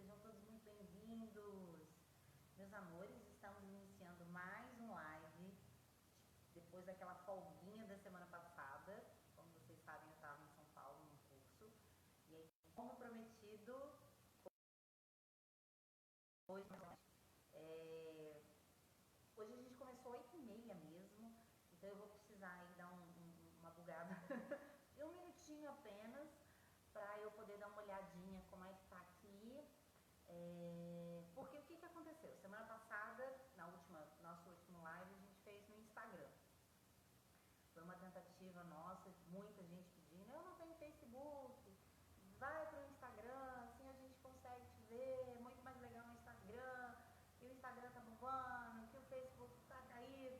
Sejam todos muito bem-vindos. Meus amores, estamos iniciando mais um live depois daquela folguinha da semana passada. Como vocês sabem, eu estava em São Paulo num curso. E aí, como prometido, hoje a gente começou 8h30 mesmo, então eu vou precisar aí dar uma bugada de um minutinho apenas, para eu poder dar uma olhadinha como é que tá aqui. Porque o que aconteceu? Semana passada, nosso último live, a gente fez no Instagram. Foi uma tentativa nossa, muita gente pedindo, eu não tenho Facebook, vai pro Instagram, assim a gente consegue te ver, é muito mais legal no Instagram, que o Instagram tá bombando, que o Facebook tá caído.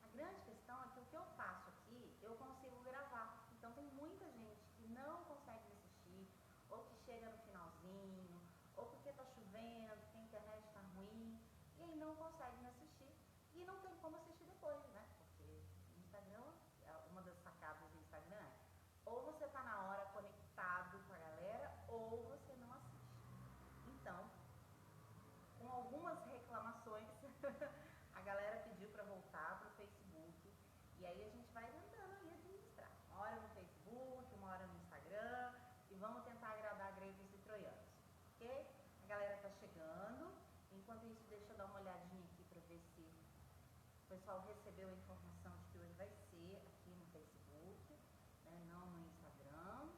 A grande questão é que o que eu faço aqui, eu consigo gravar. Então tem muita gente que não consegue me assistir, ou que chega no finalzinho, ou porque tá chovendo, porque a internet tá ruim, e aí não consegue me assistir. E não tem como assistir depois, né? Porque o Instagram, uma das sacadas do Instagram é, ou você tá na hora conectado com a galera, ou você não assiste. Então, com algumas reclamações, a galera pediu para voltar pro Facebook, e aí a gente vai tentando aí administrar. Uma hora no Facebook, uma hora no Instagram, e vamos tentar agradar gregos e troianos, ok? A galera tá chegando. Enquanto isso, deixa eu dar uma olhadinha aqui para ver se o pessoal recebeu a informação de que hoje vai ser aqui no Facebook, né, não no Instagram.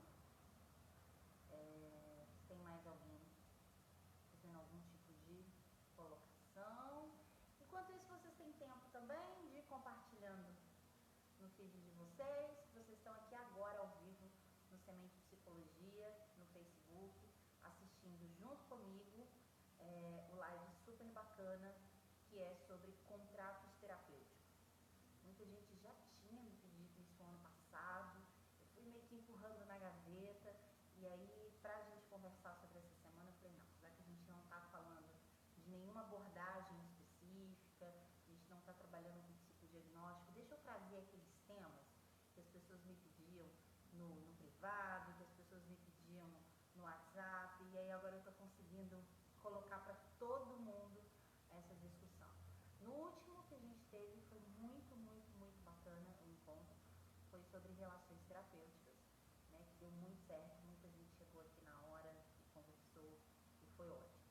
Se tem mais alguém fazendo algum tipo de colocação. Enquanto isso, vocês têm tempo também de ir compartilhando no feed de vocês. Vocês estão aqui agora ao vivo no Semente Psicologia, no Facebook, assistindo junto comigo o live super bacana que é sobre contratos terapêuticos. Muita gente já tinha me pedido isso ano passado, eu fui meio que empurrando na gaveta, e aí, pra gente conversar sobre essa semana, eu falei, não, já que a gente não tá falando de nenhuma abordagem específica, a gente não tá trabalhando com psicodiagnóstico, deixa eu trazer aqueles temas que as pessoas me pediam no privado, que as pessoas me pediam no WhatsApp, e aí agora eu tô conseguindo colocar para todo mundo essa discussão. No último que a gente teve foi muito, muito, muito bacana o encontro, foi sobre relações terapêuticas, né, que deu muito certo, muita gente chegou aqui na hora e conversou e foi ótimo.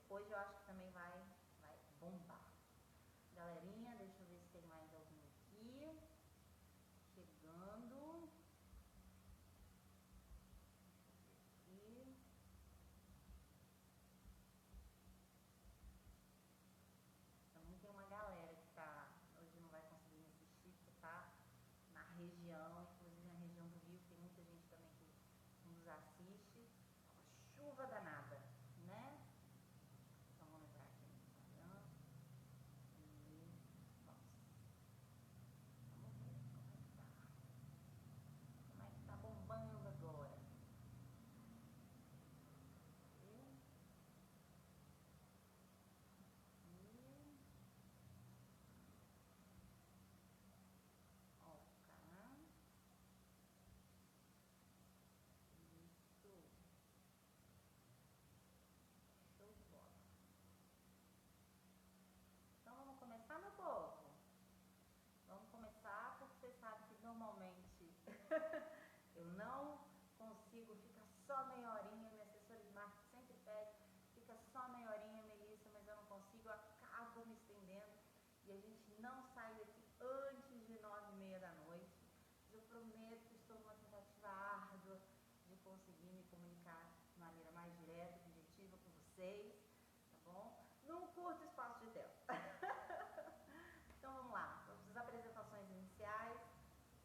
Hoje eu acho que também vai bombar. Galerinha, deixa eu ver se tem mais alguém aqui chegando. E também tem uma galera que hoje não vai conseguir me assistir, porque tá na região, inclusive na região do Rio, tem muita gente também que nos assiste. É uma chuva danada, né? Então vamos entrar aqui no Instagram e vamos ver como é que tá bombando agora. Então vamos começar, meu povo? Vamos começar, porque vocês sabem que normalmente eu não consigo ficar só meia horinha, minha assessora de marketing sempre pede, fica só meia horinha, Melissa, mas eu não consigo, eu acabo me estendendo e a gente não sai daqui antes de 9h30 da noite. Mas eu prometo que estou numa tentativa árdua de conseguir me comunicar de maneira mais direta, objetiva com vocês, tá bom? Num curto espaço de tempo. Então vamos lá, vamos às apresentações iniciais.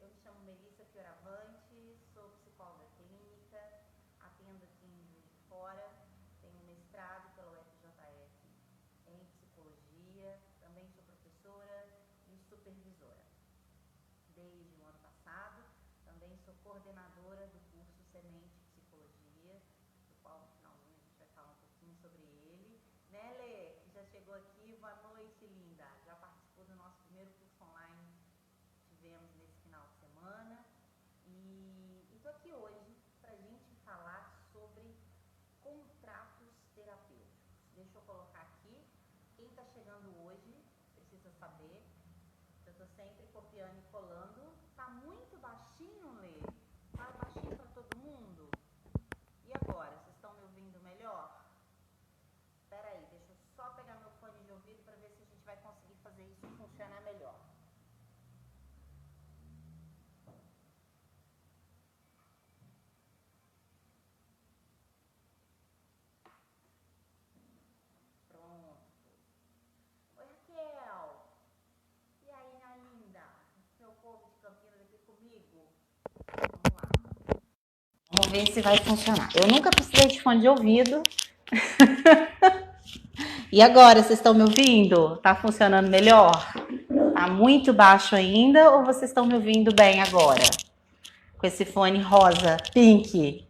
Eu me chamo Melissa Fioravante, sou psicóloga clínica, atendo aqui em Juiz de Fora, tenho mestrado pela UFJF em psicologia, também sou professora e supervisora. Desde o ano passado, também sou coordenadora do curso Semente Psicologia, do qual no finalzinho a gente vai falar um pouquinho sobre ele. Né, Lê, que já chegou aqui, boa noite, linda. Já participou do nosso primeiro curso online que tivemos nesse final de semana. E tô aqui hoje pra gente falar sobre Deixa eu colocar aqui. Quem está chegando hoje precisa saber. Eu estou sempre copiando e colando. Tá muito baixinho, Lê? Tá baixinho para todo mundo? E agora? Vocês estão me ouvindo melhor? Espera aí, deixa eu só pegar meu fone de ouvido para ver se a gente vai conseguir fazer isso funcionar melhor. Pronto. Oi, Raquel. E aí, minha linda? Meu povo de Campinas aqui comigo? Vamos lá. Vamos ver se vai funcionar. Eu nunca precisei de fone de ouvido. E agora, vocês estão me ouvindo? Tá funcionando melhor? Tá muito baixo ainda ou vocês estão me ouvindo bem agora? Com esse fone rosa, pink.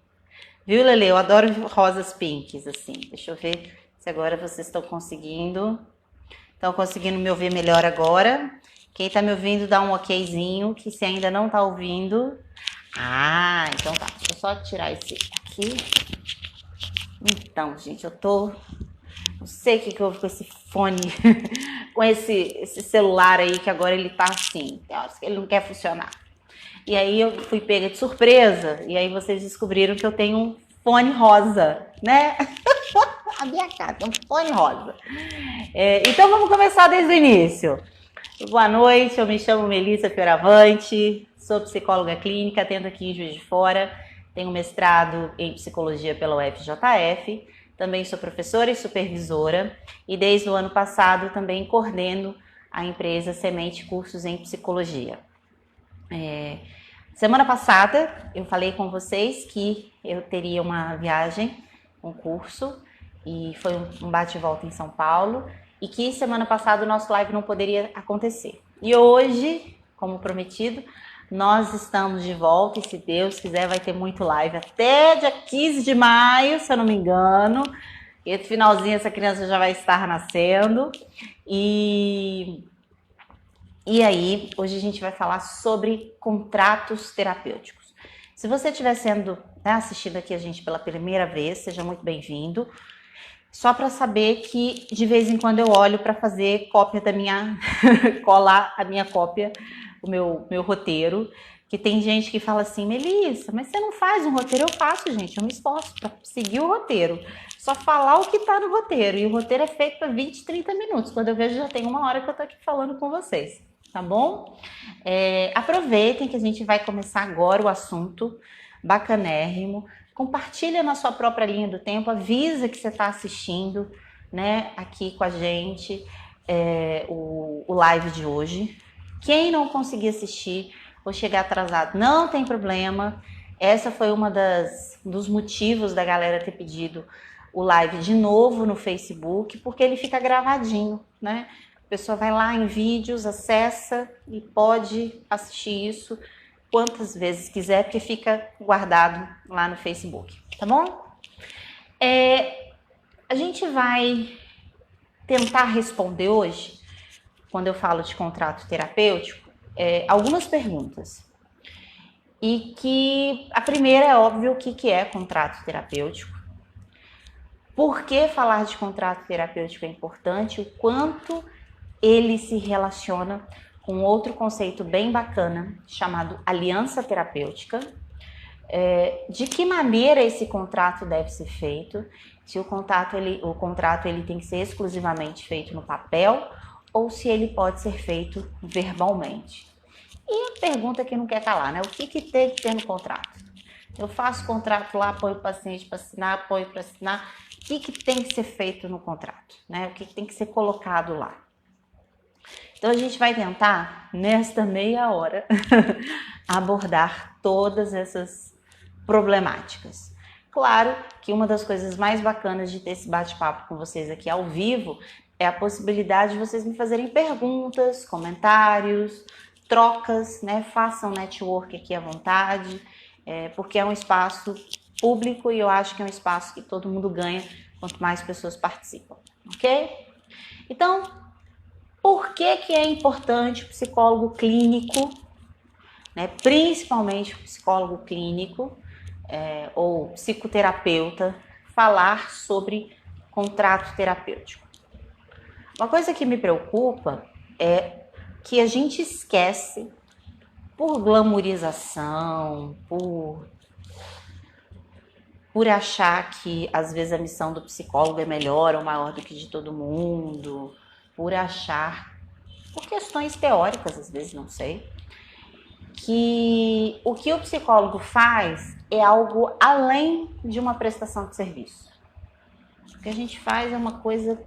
Viu, Lele? Eu adoro rosas pinks, assim. Deixa eu ver se agora vocês estão conseguindo. Estão conseguindo me ouvir melhor agora? Quem tá me ouvindo, dá um okzinho, que se ainda não tá ouvindo... Ah, então tá. Deixa eu só tirar esse aqui. Então, gente, eu tô... Não sei o que houve com esse fone, com esse celular aí, que agora ele tá assim. Tem horas que ele não quer funcionar. E aí eu fui pega de surpresa, e aí vocês descobriram que eu tenho um fone rosa, né? A minha cara, tem um fone rosa. Então vamos começar desde o início. Boa noite, eu me chamo Melissa Fioravante, sou psicóloga clínica, atendo aqui em Juiz de Fora, tenho mestrado em psicologia pela UFJF, também sou professora e supervisora e desde o ano passado também coordeno a empresa Semente Cursos em Psicologia. Semana passada eu falei com vocês que eu teria uma viagem, um curso, e foi um bate e volta em São Paulo, e que semana passada o nosso live não poderia acontecer. E hoje, como prometido, nós estamos de volta e se Deus quiser vai ter muito live até dia 15 de maio, se eu não me engano. Esse finalzinho essa criança já vai estar nascendo. E aí, hoje a gente vai falar sobre contratos terapêuticos. Se você estiver assistindo aqui a gente pela primeira vez, seja muito bem-vindo. Só para saber que de vez em quando eu olho para fazer cópia da minha... colar a minha cópia, o meu roteiro, que tem gente que fala assim, Melissa, mas você não faz um roteiro? Eu faço, gente, eu me esforço para seguir o roteiro. Só falar o que está no roteiro, e o roteiro é feito para 20, 30 minutos. Quando eu vejo, já tem 1 hora que eu tô aqui falando com vocês, tá bom? Aproveitem que a gente vai começar agora o assunto bacanérrimo. Compartilha na sua própria linha do tempo, avisa que você está assistindo, né, aqui com a gente, o live de hoje. Quem não conseguir assistir ou chegar atrasado, não tem problema. Essa foi dos motivos da galera ter pedido o live de novo no Facebook, porque ele fica gravadinho, né? A pessoa vai lá em vídeos, acessa e pode assistir isso quantas vezes quiser, porque fica guardado lá no Facebook, tá bom? A gente vai tentar responder hoje, quando eu falo de contrato terapêutico, algumas perguntas. E que a primeira é óbvio o que é contrato terapêutico. Por que falar de contrato terapêutico é importante? O quanto ele se relaciona com outro conceito bem bacana, chamado aliança terapêutica. De que maneira esse contrato deve ser feito? Se o contrato ele tem que ser exclusivamente feito no papel ou se ele pode ser feito verbalmente. E a pergunta que não quer calar, né? O que tem que ter no contrato? Eu faço contrato lá, ponho o paciente para assinar, ponho para assinar. O que tem que ser feito no contrato, né? O que tem que ser colocado lá? Então a gente vai tentar, nesta meia hora, abordar todas essas problemáticas. Claro que uma das coisas mais bacanas de ter esse bate-papo com vocês aqui ao vivo é a possibilidade de vocês me fazerem perguntas, comentários, trocas, né? Façam network aqui à vontade, porque é um espaço público e eu acho que é um espaço que todo mundo ganha quanto mais pessoas participam, ok? Então, por que é importante o psicólogo clínico, né, principalmente o psicólogo clínico ou psicoterapeuta, falar sobre contrato terapêutico. Uma coisa que me preocupa é que a gente esquece, por glamourização, por achar que às vezes a missão do psicólogo é melhor ou maior do que de todo mundo, por achar, por questões teóricas às vezes, não sei, que o que o psicólogo faz é algo além de uma prestação de serviço. O que a gente faz é uma coisa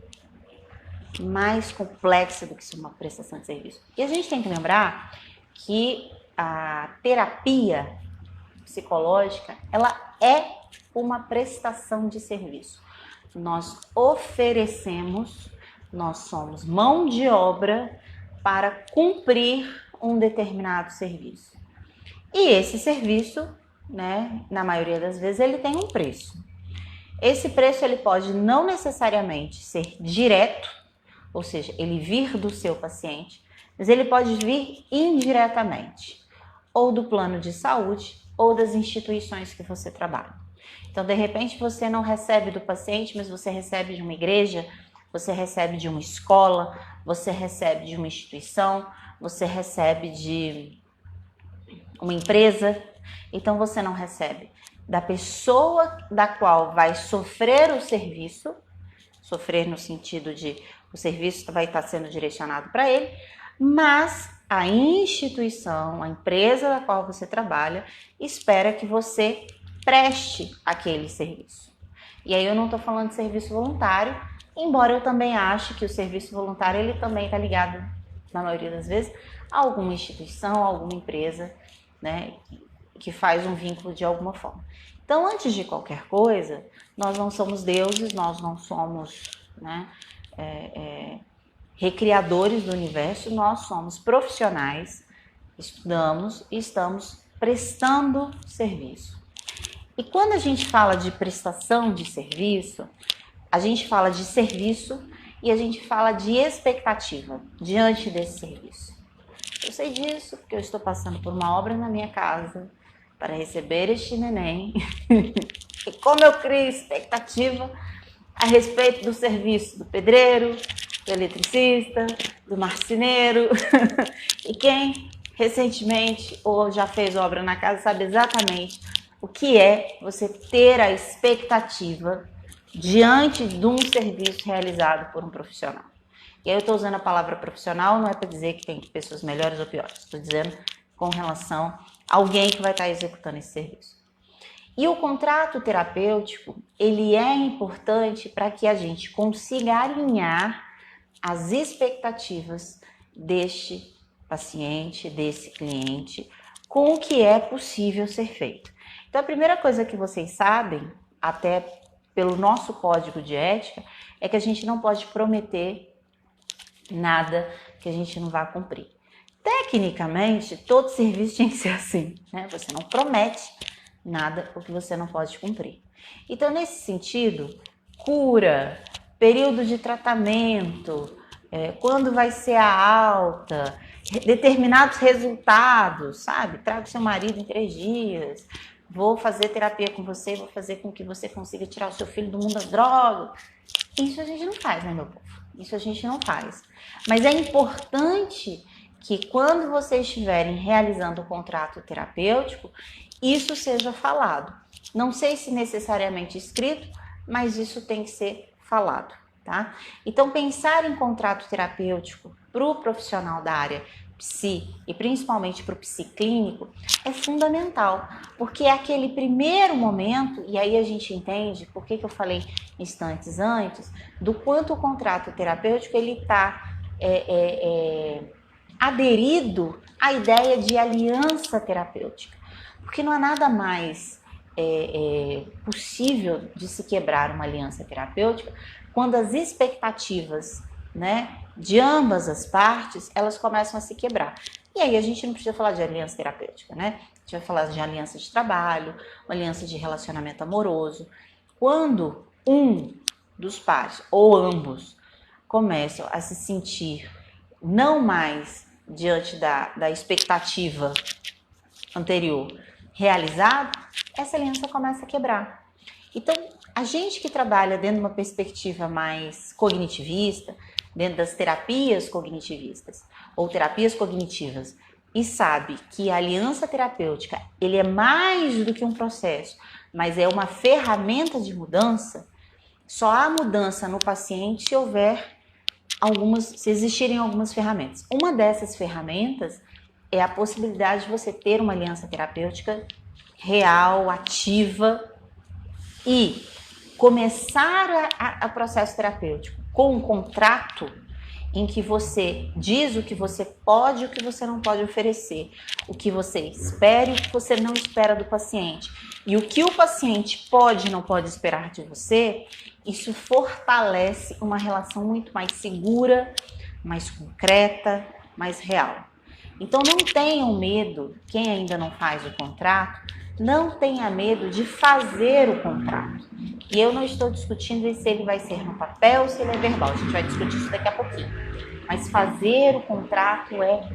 mais complexa do que uma prestação de serviço. E a gente tem que lembrar que a terapia psicológica, ela é uma prestação de serviço. Nós oferecemos, nós somos mão de obra para cumprir um determinado serviço. E esse serviço, né, na maioria das vezes, ele tem um preço. Esse preço ele pode não necessariamente ser direto, ou seja, ele vir do seu paciente, mas ele pode vir indiretamente, ou do plano de saúde, ou das instituições que você trabalha. Então, de repente, você não recebe do paciente, mas você recebe de uma igreja, você recebe de uma escola, você recebe de uma instituição, você recebe de uma empresa. Então, você não recebe da pessoa da qual vai sofrer o serviço, sofrer no sentido de o serviço vai estar sendo direcionado para ele, mas a instituição, a empresa da qual você trabalha, espera que você preste aquele serviço. E aí eu não estou falando de serviço voluntário, embora eu também ache que o serviço voluntário ele também está ligado, na maioria das vezes, a alguma instituição, a alguma empresa, né, que faz um vínculo de alguma forma. Então, antes de qualquer coisa, nós não somos deuses, nós não somos, né, recriadores do universo, nós somos profissionais, estudamos e estamos prestando serviço. E quando a gente fala de prestação de serviço, a gente fala de serviço e a gente fala de expectativa diante desse serviço. Eu sei disso porque eu estou passando por uma obra na minha casa para receber este neném. E como eu crio expectativa a respeito do serviço do pedreiro, do eletricista, do marceneiro. E quem recentemente ou já fez obra na casa sabe exatamente o que é você ter a expectativa diante de um serviço realizado por um profissional. E aí eu estou usando a palavra profissional, não é para dizer que tem pessoas melhores ou piores, estou dizendo com relação a alguém que vai estar executando esse serviço. E o contrato terapêutico, ele é importante para que a gente consiga alinhar as expectativas deste paciente, desse cliente, com o que é possível ser feito. Então, a primeira coisa que vocês sabem, até pelo nosso código de ética, é que a gente não pode prometer nada que a gente não vá cumprir. Tecnicamente, todo serviço tinha que ser assim, né? Você não promete nada o que você não pode cumprir. Então, nesse sentido, cura, período de tratamento, quando vai ser a alta, determinados resultados, sabe? Traga o seu marido em 3 dias, vou fazer terapia com você, vou fazer com que você consiga tirar o seu filho do mundo das drogas. Isso a gente não faz, né, meu povo? Isso a gente não faz. Mas é importante que quando vocês estiverem realizando o contrato terapêutico, isso seja falado. Não sei se necessariamente escrito, mas isso tem que ser falado, tá? Então, pensar em contrato terapêutico para o profissional da área psi e principalmente para o psiclínico é fundamental, porque é aquele primeiro momento, e aí a gente entende por que eu falei instantes antes, do quanto o contrato terapêutico ele está aderido à ideia de aliança terapêutica, porque não há nada mais possível de se quebrar uma aliança terapêutica quando as expectativas, né, de ambas as partes, elas começam a se quebrar. E aí a gente não precisa falar de aliança terapêutica, né? A gente vai falar de aliança de trabalho, uma aliança de relacionamento amoroso. Quando um dos pares, ou ambos, começam a se sentir não mais diante da expectativa anterior realizada, essa aliança começa a quebrar. Então, a gente que trabalha dentro de uma perspectiva mais cognitivista, dentro das terapias cognitivistas ou terapias cognitivas, e sabe que a aliança terapêutica, ele é mais do que um processo, mas é uma ferramenta de mudança, só há mudança no paciente se existirem algumas ferramentas. Uma dessas ferramentas é a possibilidade de você ter uma aliança terapêutica real, ativa, e começar o processo terapêutico com um contrato em que você diz o que você pode e o que você não pode oferecer, o que você espera e o que você não espera do paciente. E o que o paciente pode e não pode esperar de você, isso fortalece uma relação muito mais segura, mais concreta, mais real. Então não tenham medo, quem ainda não faz o contrato, não tenha medo de fazer o contrato. E eu não estou discutindo se ele vai ser no papel ou se ele é verbal. A gente vai discutir isso daqui a pouquinho. Mas fazer o contrato é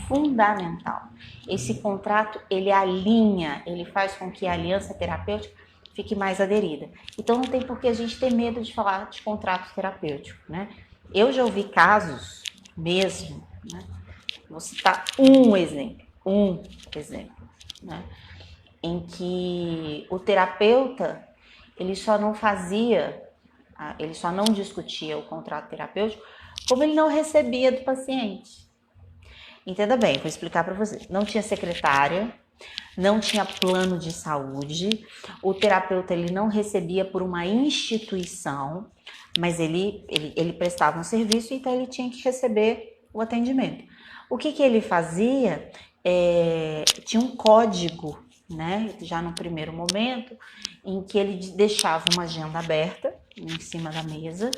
fundamental. Esse contrato, ele alinha, ele faz com que a aliança terapêutica fique mais aderida. Então não tem por que a gente ter medo de falar de contrato terapêutico, né? Eu já ouvi casos mesmo, né? Vou citar um exemplo, né? Em que o terapeuta, ele só não discutia o contrato terapêutico, como ele não recebia do paciente. Entenda bem, vou explicar para vocês. Não tinha secretária, não tinha plano de saúde, o terapeuta ele não recebia por uma instituição, mas ele prestava um serviço, então ele tinha que receber o atendimento. O que ele fazia? Tinha um código, né, já no primeiro momento, em que ele deixava uma agenda aberta em cima da mesa,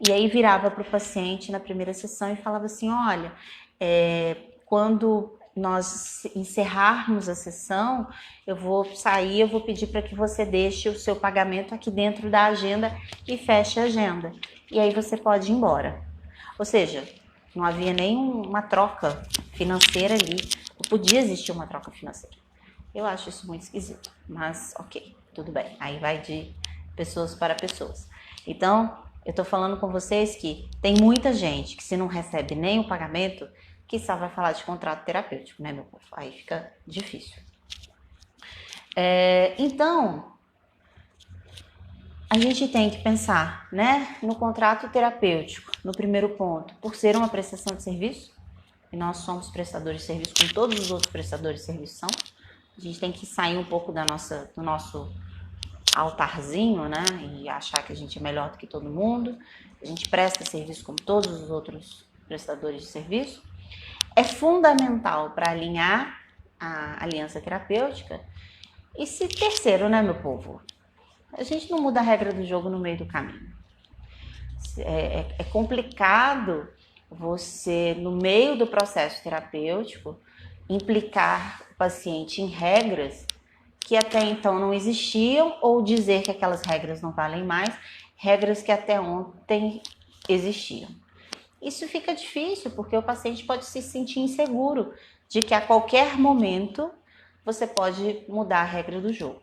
e aí virava para o paciente na primeira sessão e falava assim, olha, quando nós encerrarmos a sessão, eu vou pedir para que você deixe o seu pagamento aqui dentro da agenda e feche a agenda, e aí você pode ir embora. Ou seja, não havia nenhuma troca financeira ali, não podia existir uma troca financeira. Eu acho isso muito esquisito, mas ok, tudo bem. Aí vai de pessoas para pessoas. Então, eu tô falando com vocês que tem muita gente que se não recebe nem o pagamento, que só vai falar de contrato terapêutico, né, meu povo? Aí fica difícil. Então, a gente tem que pensar, né, no contrato terapêutico, no primeiro ponto, por ser uma prestação de serviço, e nós somos prestadores de serviço, como todos os outros prestadores de serviço são. A gente tem que sair um pouco do nosso altarzinho, né? E achar que a gente é melhor do que todo mundo. A gente presta serviço como todos os outros prestadores de serviço. É fundamental para alinhar a aliança terapêutica. E terceiro, né, meu povo? A gente não muda a regra do jogo no meio do caminho. É complicado você, no meio do processo terapêutico, implicar o paciente em regras que até então não existiam ou dizer que aquelas regras não valem mais, regras que até ontem existiam. Isso fica difícil porque o paciente pode se sentir inseguro de que a qualquer momento você pode mudar a regra do jogo.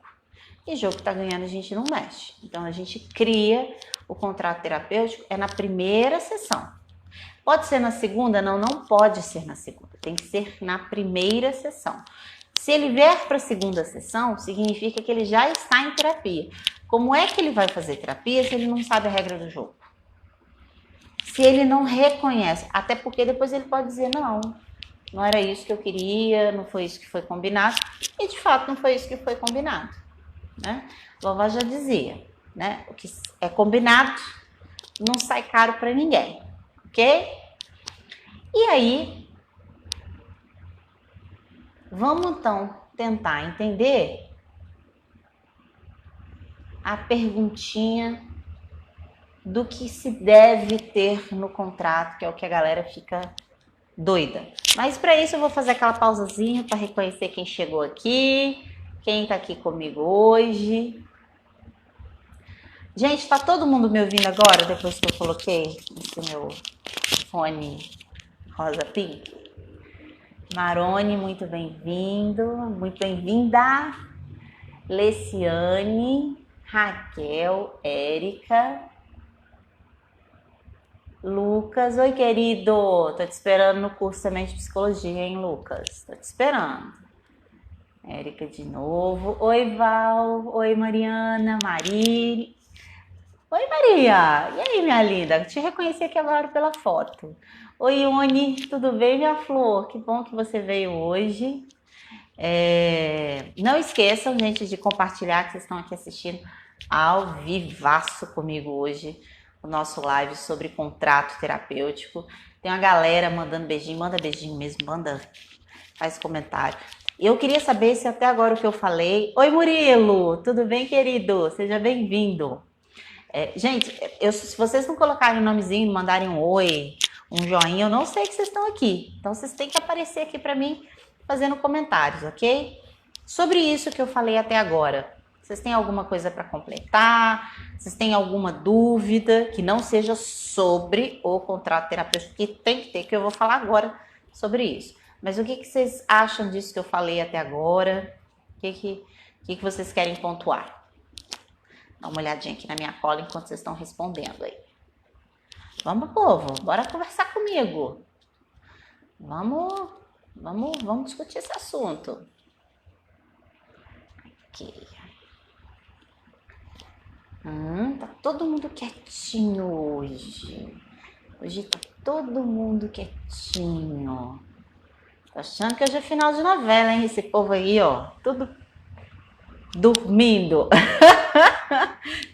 E jogo que está ganhando a gente não mexe. Então a gente cria o contrato terapêutico na primeira sessão. Pode ser na segunda? Não pode ser na segunda. Tem que ser na primeira sessão. Se ele vier para a segunda sessão, significa que ele já está em terapia. Como é que ele vai fazer terapia se ele não sabe a regra do jogo? Se ele não reconhece, até porque depois ele pode dizer, não era isso que eu queria, não foi isso que foi combinado. E de fato não foi isso que foi combinado, né? A vovó já dizia, né? O que é combinado não sai caro para ninguém, ok? E aí, vamos então tentar entender a perguntinha do que se deve ter no contrato, que é o que a galera fica doida. Mas para isso eu vou fazer aquela pausazinha para reconhecer quem chegou aqui, quem tá aqui comigo hoje. Gente, tá todo mundo me ouvindo agora, depois que eu coloquei esse meu fone rosa pink? Marone, muito bem-vindo, muito bem-vinda. Leciane, Raquel, Érica, Lucas. Oi, querido. Tô te esperando no curso também de psicologia, hein, Lucas? Tô te esperando. Érica de novo. Oi, Val. Oi, Mariana. Mari. Oi, Maria. E aí, minha linda? Te reconheci aqui agora pela foto. Oi, Uni. Tudo bem, minha flor? Que bom que você veio hoje. Não esqueçam, gente, de compartilhar que vocês estão aqui assistindo ao vivaço comigo hoje o nosso live sobre contrato terapêutico. Tem uma galera mandando beijinho, manda beijinho mesmo, faz comentário. Eu queria saber se até agora o que eu falei... Oi, Murilo! Tudo bem, querido? Seja bem-vindo. Gente, se vocês não colocarem um nomezinho, mandarem um oi, um joinha, eu não sei que vocês estão aqui. Então, vocês têm que aparecer aqui para mim fazendo comentários, ok? Sobre isso que eu falei até agora, vocês têm alguma coisa para completar? Vocês têm alguma dúvida que não seja sobre o contrato terapêutico? Que tem que ter, que eu vou falar agora sobre isso. Mas o que vocês acham disso que eu falei até agora? O que vocês querem pontuar? Dá uma olhadinha aqui na minha cola enquanto vocês estão respondendo aí. Vamos, povo, bora conversar comigo. Vamos discutir esse assunto. Aqui. Tá todo mundo quietinho hoje. Hoje tá todo mundo quietinho. Tô achando que hoje é final de novela, hein? Esse povo aí, ó, tudo dormindo.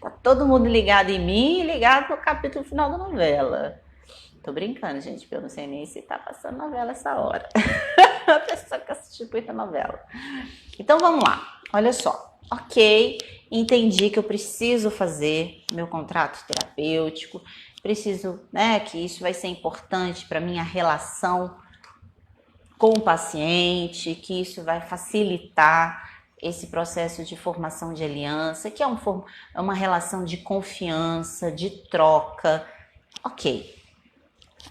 Tá todo mundo ligado em mim e ligado no capítulo final da novela. Tô brincando, gente, porque eu não sei nem se tá passando novela essa hora. A pessoa que assistiu muita novela. Então vamos lá, olha só. Ok, entendi que eu preciso fazer meu contrato terapêutico, preciso, né, que isso vai ser importante para minha relação com o paciente, que isso vai facilitar esse processo de formação de aliança, que é uma relação de confiança, de troca. Ok.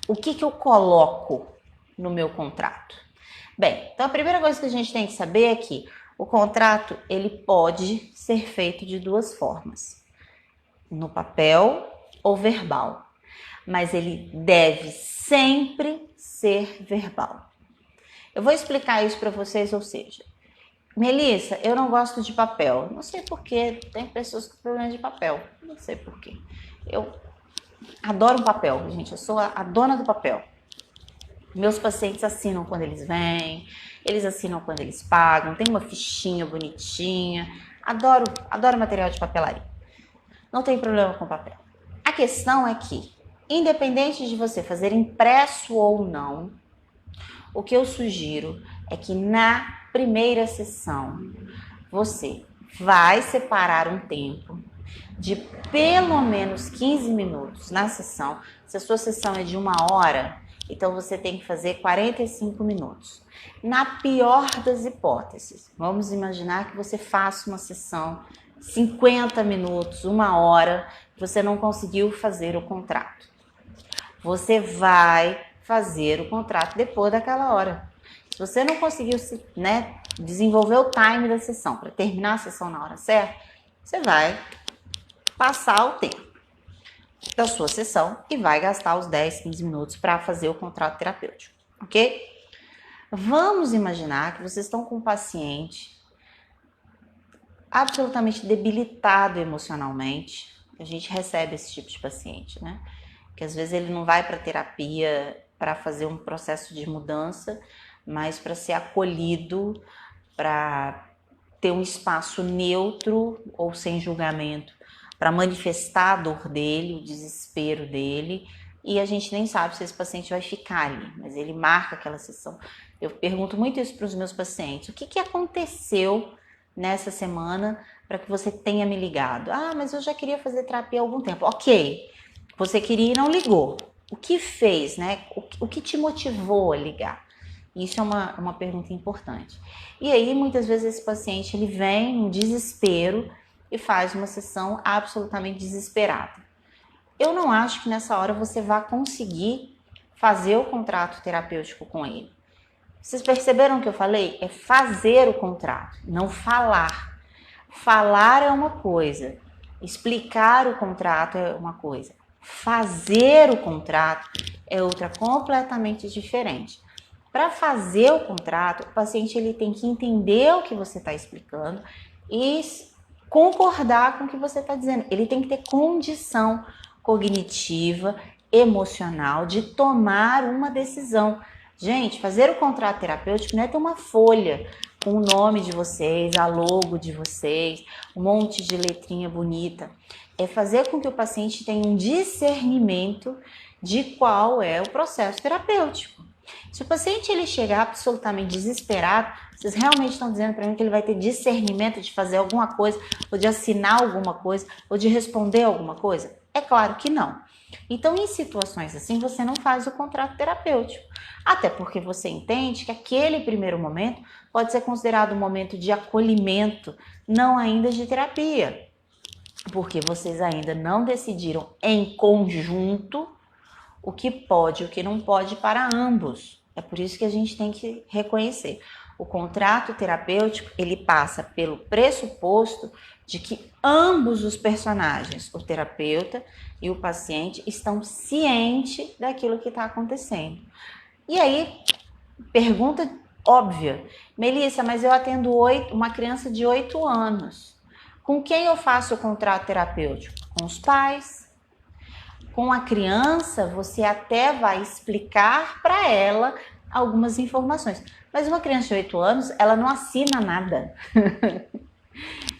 O que eu coloco no meu contrato? Bem, então a primeira coisa que a gente tem que saber é que o contrato, ele pode ser feito de duas formas, no papel ou verbal, mas ele deve sempre ser verbal. Eu vou explicar isso para vocês, ou seja, Melissa, eu não gosto de papel. Não sei porquê, tem pessoas com problema de papel, não sei porquê. Eu adoro um papel, gente, eu sou a dona do papel. Meus pacientes assinam quando eles vêm, eles assinam quando eles pagam, tem uma fichinha bonitinha. Adoro material de papelaria. Não tem problema com papel. A questão é que, independente de você fazer impresso ou não, o que eu sugiro é que na primeira sessão você vai separar um tempo de pelo menos 15 minutos na sessão. Se a sua sessão é de 1 hora, então você tem que fazer 45 minutos. Na pior das hipóteses, vamos imaginar que você faça uma sessão 50 minutos, 1 hora, você não conseguiu fazer o contrato. Você vai fazer o contrato depois daquela hora. Se você não conseguiu, né, desenvolver o time da sessão para terminar a sessão na hora certa, você vai passar o tempo da sua sessão e vai gastar os 10, 15 minutos para fazer o contrato terapêutico, ok? Vamos imaginar que vocês estão com um paciente absolutamente debilitado emocionalmente. A gente recebe esse tipo de paciente, né? Que às vezes ele não vai para terapia para fazer um processo de mudança, mas para ser acolhido, para ter um espaço neutro ou sem julgamento, para manifestar a dor dele, o desespero dele, e a gente nem sabe se esse paciente vai ficar ali, mas ele marca aquela sessão. Eu pergunto muito isso para os meus pacientes: o que aconteceu nessa semana para que você tenha me ligado? Ah, mas eu já queria fazer terapia há algum tempo. Ok, você queria e não ligou. O que fez, né? O que te motivou a ligar? Isso é uma pergunta importante. E aí, muitas vezes, esse paciente ele vem em desespero e faz uma sessão absolutamente desesperada. Eu não acho que nessa hora você vá conseguir fazer o contrato terapêutico com ele. Vocês perceberam o que eu falei? É fazer o contrato, não falar. Falar é uma coisa, Explicar o contrato é uma coisa. Fazer o contrato é outra completamente diferente. Para fazer o contrato, o paciente ele tem que entender o que você está explicando e concordar com o que você está dizendo. Ele tem que ter condição cognitiva, emocional de tomar uma decisão. Gente, fazer o contrato terapêutico não é ter uma folha com o nome de vocês, a logo de vocês, um monte de letrinha bonita. É fazer com que o paciente tenha um discernimento de qual é o processo terapêutico. Se o paciente ele chegar absolutamente desesperado, vocês realmente estão dizendo para mim que ele vai ter discernimento de fazer alguma coisa, ou de assinar alguma coisa, ou de responder alguma coisa? É claro que não. Então, em situações assim, você não faz o contrato terapêutico. Até porque você entende que aquele primeiro momento pode ser considerado um momento de acolhimento, não ainda de terapia. Porque vocês ainda não decidiram em conjunto o que pode e o que não pode para ambos. É por isso que a gente tem que reconhecer. O contrato terapêutico, ele passa pelo pressuposto de que ambos os personagens, o terapeuta e o paciente, estão cientes daquilo que está acontecendo. E aí, pergunta óbvia. Melissa, mas eu atendo uma criança de 8 anos. Com quem eu faço o contrato terapêutico? Com os pais? Com a criança, você até vai explicar para ela algumas informações. Mas uma criança de 8 anos, ela não assina nada.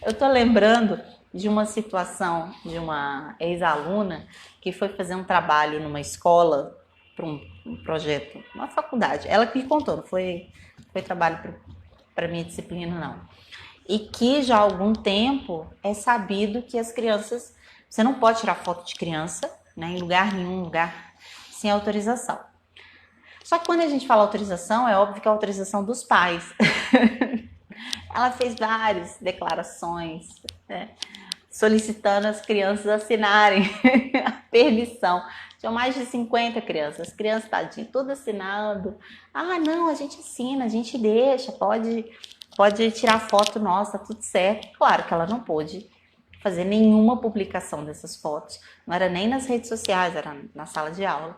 Eu tô lembrando de uma situação de uma ex-aluna que foi fazer um trabalho numa escola para um projeto, uma faculdade. Ela que me contou, não foi trabalho para minha disciplina, não. E que já há algum tempo é sabido que as crianças, você não pode tirar foto de criança, né, em lugar nenhum, sem autorização. Só que quando a gente fala autorização, é óbvio que é a autorização dos pais. Ela fez várias declarações, né, solicitando as crianças assinarem a permissão. Tinham mais de 50 crianças, as crianças, tadinho, tudo assinando. Ah, não, a gente assina, a gente deixa, pode tirar foto nossa, tudo certo. Claro que ela não pôde fazer nenhuma publicação dessas fotos, não era nem nas redes sociais, era na sala de aula.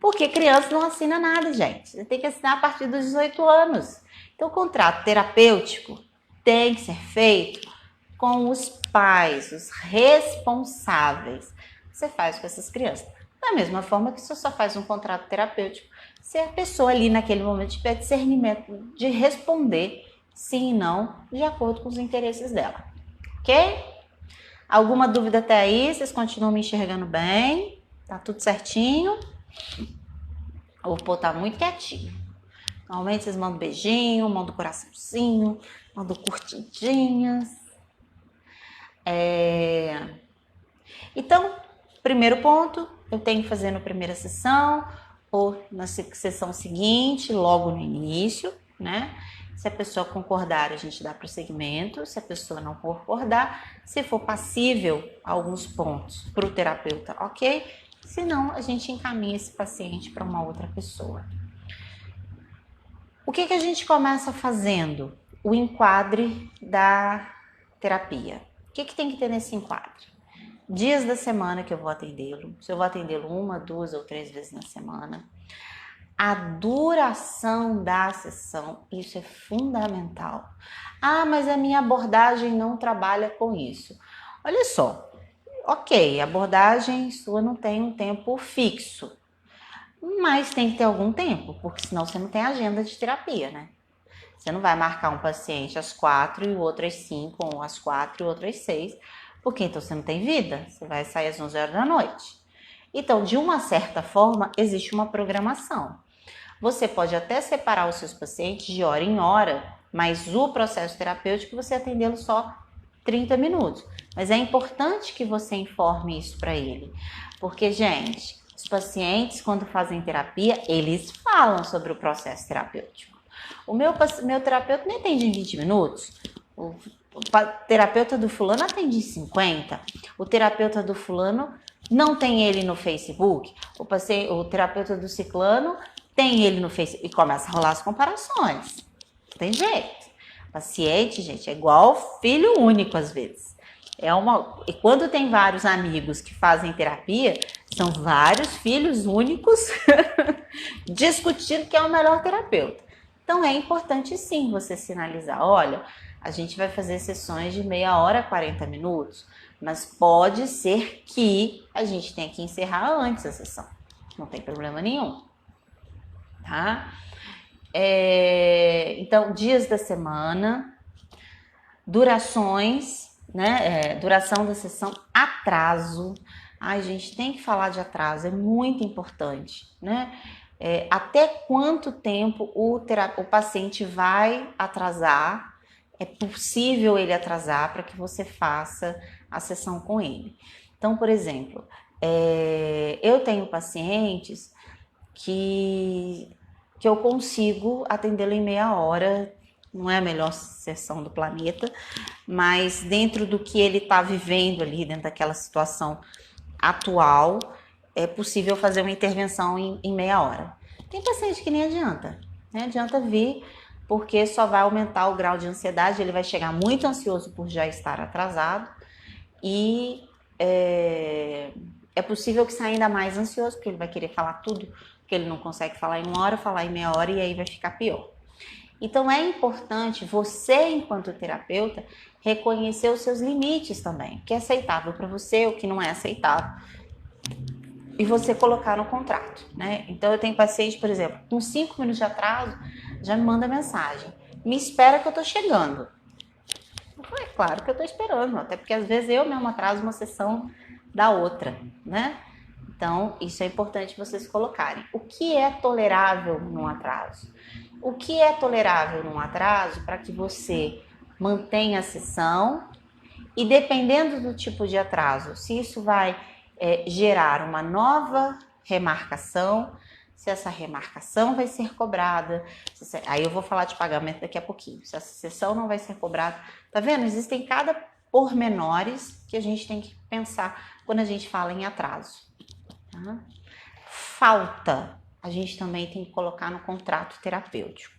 Porque criança não assina nada, gente. Você tem que assinar a partir dos 18 anos. Então, o contrato terapêutico tem que ser feito com os pais, os responsáveis. Você faz com essas crianças. Da mesma forma que você só faz um contrato terapêutico se a pessoa ali naquele momento tiver discernimento de responder sim e não, de acordo com os interesses dela. Ok? Alguma dúvida até aí? Vocês continuam me enxergando bem? Tá tudo certinho? O pô tá muito quietinho. Normalmente vocês mandam beijinho, mandam coraçãozinho, mandam curtidinhas. Então, primeiro ponto, eu tenho que fazer na primeira sessão ou na sessão seguinte, logo no início, né? Se a pessoa concordar, a gente dá prosseguimento. Se a pessoa não concordar, se for passível alguns pontos para o terapeuta, ok? Se não, a gente encaminha esse paciente para uma outra pessoa. O que a gente começa fazendo? O enquadre da terapia. O que tem que ter nesse enquadre? Dias da semana que eu vou atendê-lo. Se eu vou atendê-lo 1, 2 ou 3 vezes na semana. A duração da sessão, isso é fundamental. Ah, mas a minha abordagem não trabalha com isso. Olha só, ok, a abordagem sua não tem um tempo fixo, mas tem que ter algum tempo, porque senão você não tem agenda de terapia, né? Você não vai marcar um paciente às 4 e o outro às 5, ou às 4 e o outro às 6, porque então você não tem vida, você vai sair às 11 horas da noite. Então, de uma certa forma, existe uma programação. Você pode até separar os seus pacientes de hora em hora, mas o processo terapêutico você atendê-lo só 30 minutos. Mas é importante que você informe isso para ele. Porque, gente, os pacientes, quando fazem terapia, eles falam sobre o processo terapêutico. O meu terapeuta nem atende em 20 minutos. O terapeuta do fulano atende em 50. O terapeuta do fulano não tem ele no Facebook. O terapeuta do ciclano tem ele no Facebook. E começa a rolar as comparações. Não tem jeito. Paciente, gente, é igual filho único às vezes. E quando tem vários amigos que fazem terapia, são vários filhos únicos discutindo quem é o melhor terapeuta. Então é importante sim você sinalizar, olha, a gente vai fazer sessões de meia hora, 40 minutos, mas pode ser que a gente tenha que encerrar antes a sessão. Não tem problema nenhum, tá? Então, dias da semana, durações, né? Duração da sessão, atraso. Ai, gente, tem que falar de atraso, é muito importante, né? Até quanto tempo o paciente vai atrasar? É possível ele atrasar para que você faça a sessão com ele. Então, por exemplo, eu tenho pacientes que eu consigo atendê-lo em meia hora, não é a melhor sessão do planeta, mas dentro do que ele está vivendo ali, dentro daquela situação atual, é possível fazer uma intervenção em meia hora. Tem paciente que nem adianta, né? Adianta vir, porque só vai aumentar o grau de ansiedade, ele vai chegar muito ansioso por já estar atrasado e é possível que saia ainda mais ansioso, porque ele vai querer falar tudo que ele não consegue falar em uma hora, falar em meia hora e aí vai ficar pior. Então é importante você, enquanto terapeuta, reconhecer os seus limites também, o que é aceitável para você, o que não é aceitável, e você colocar no contrato, né? Então eu tenho paciente, por exemplo, com 5 minutos de atraso, já me manda mensagem, me espera que eu tô chegando. É claro que eu tô esperando, até porque às vezes eu mesmo atraso uma sessão da outra, né? Então, isso é importante vocês colocarem. O que é tolerável num atraso? O que é tolerável num atraso para que você mantenha a sessão e, dependendo do tipo de atraso, se isso vai gerar uma nova remarcação, se essa remarcação vai ser cobrada, aí eu vou falar de pagamento daqui a pouquinho, se essa sessão não vai ser cobrada. Tá vendo? Existem cada pormenores que a gente tem que pensar quando a gente fala em atraso. Tá? Falta, a gente também tem que colocar no contrato terapêutico.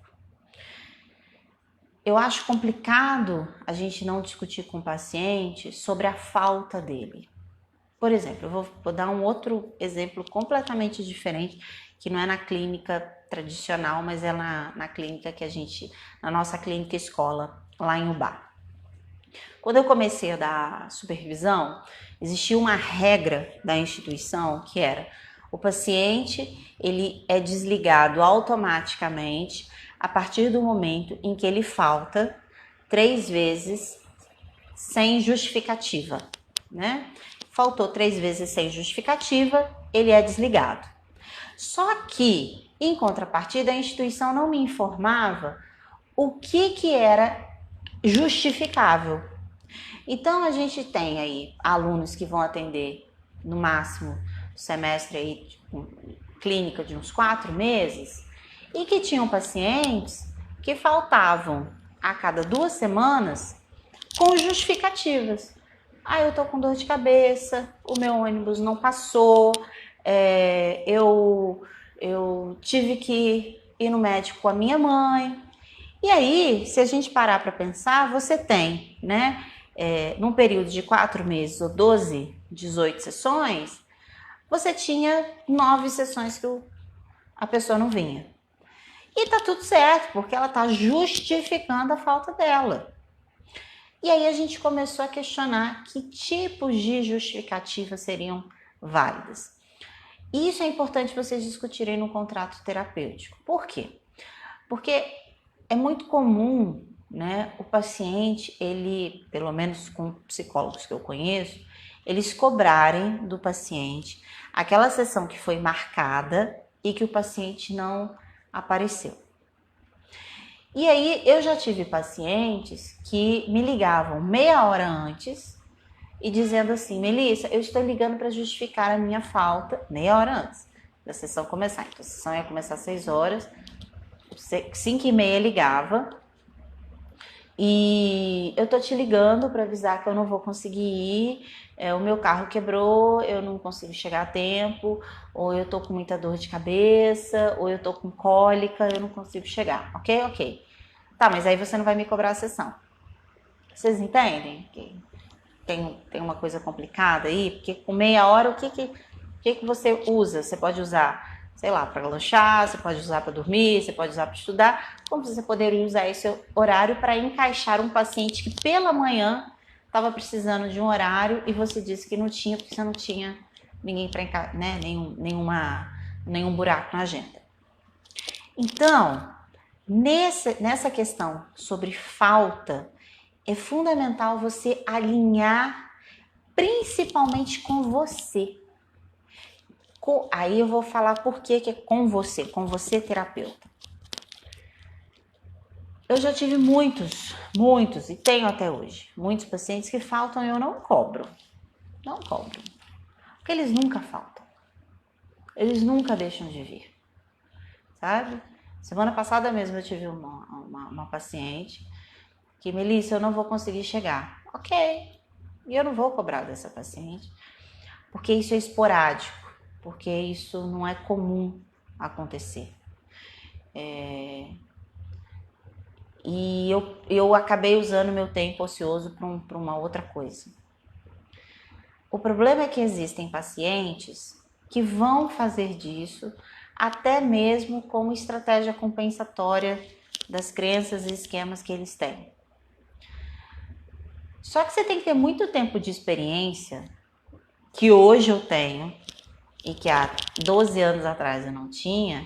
Eu acho complicado a gente não discutir com o paciente sobre a falta dele. Por exemplo, eu vou dar um outro exemplo completamente diferente, que não é na clínica tradicional, mas é na clínica que na nossa clínica escola, lá em Ubá. Quando eu comecei a dar supervisão, existia uma regra da instituição que era: o paciente ele é desligado automaticamente a partir do momento em que ele falta 3 vezes sem justificativa, né? Faltou 3 vezes sem justificativa, ele é desligado. Só que, em contrapartida, a instituição não me informava o que era justificável. Então, a gente tem aí alunos que vão atender no máximo semestre aí, clínica de uns 4 meses, e que tinham pacientes que faltavam a cada 2 semanas com justificativas. Eu tô com dor de cabeça, o meu ônibus não passou, eu tive que ir no médico com a minha mãe. E aí, se a gente parar para pensar, você tem, né, num período de 4 meses ou 12, 18 sessões, você tinha 9 sessões que a pessoa não vinha. E tá tudo certo, porque ela tá justificando a falta dela. E aí a gente começou a questionar que tipos de justificativas seriam válidas. Isso é importante vocês discutirem no contrato terapêutico. Por quê? Porque é muito comum, né, o paciente, ele, pelo menos com psicólogos que eu conheço, eles cobrarem do paciente aquela sessão que foi marcada e que o paciente não apareceu. E aí eu já tive pacientes que me ligavam meia hora antes e dizendo assim: Melissa, eu estou ligando para justificar a minha falta meia hora antes da sessão começar. Então a sessão ia começar às 6 horas, 5h30 ligava e eu tô te ligando para avisar que eu não vou conseguir ir, o meu carro quebrou, eu não consigo chegar a tempo, ou eu tô com muita dor de cabeça, ou eu tô com cólica, eu não consigo chegar, ok? Ok. Tá, mas aí você não vai me cobrar a sessão. Vocês entendem? tem uma coisa complicada aí, porque com meia hora, o que você usa? Você pode usar, sei lá, para lanchar, você pode usar para dormir, você pode usar para estudar. Como você poderia usar esse horário para encaixar um paciente que pela manhã estava precisando de um horário e você disse que não tinha, porque você não tinha ninguém para encaixar, né? Nenhum buraco na agenda. Então, nessa questão sobre falta, é fundamental você alinhar principalmente com você. Aí eu vou falar por que é com você terapeuta. Eu já tive muitos, e tenho até hoje, muitos pacientes que faltam e eu não cobro. Não cobro. Porque eles nunca faltam. Eles nunca deixam de vir. Sabe? Semana passada mesmo eu tive uma paciente que, Melissa, eu não vou conseguir chegar. Ok. E eu não vou cobrar dessa paciente. Porque isso é esporádico. Porque isso não é comum acontecer. E eu acabei usando meu tempo ocioso para uma outra coisa. O problema é que existem pacientes que vão fazer disso até mesmo como estratégia compensatória das crenças e esquemas que eles têm. Só que você tem que ter muito tempo de experiência, que hoje eu tenho e que há 12 anos atrás eu não tinha,